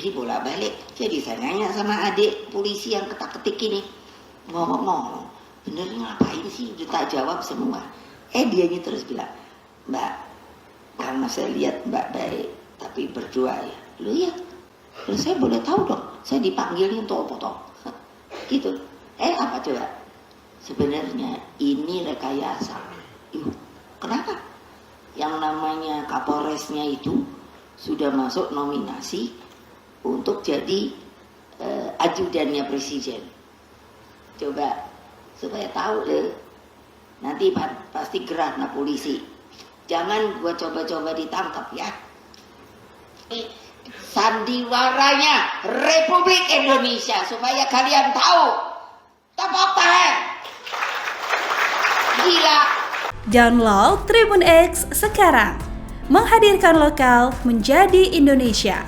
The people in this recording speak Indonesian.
Jadi bolak-balik. Jadi saya nanya sama adik polisi yang ketak-ketik ini, ngomong-ngomong, bener ngapain sih? Udah tak jawab semua. Dianya terus bilang, Mbak, karena saya lihat Mbak baik, tapi berdua ya. Lu ya, lu saya boleh tahu dong, saya dipanggilnya untuk apa toh? Gitu. Apa coba? Sebenarnya ini rekayasa. Kenapa? Yang namanya Kapolresnya itu sudah masuk nominasi untuk jadi ajudannya presiden. Coba supaya tahu deh. Nanti pasti gerak nah polisi. Jangan gua coba-coba ditangkap ya. Sandiwaranya Republik Indonesia supaya kalian tahu. Tepuk tangan. Gila. Download Tribun X sekarang. Menghadirkan lokal menjadi Indonesia.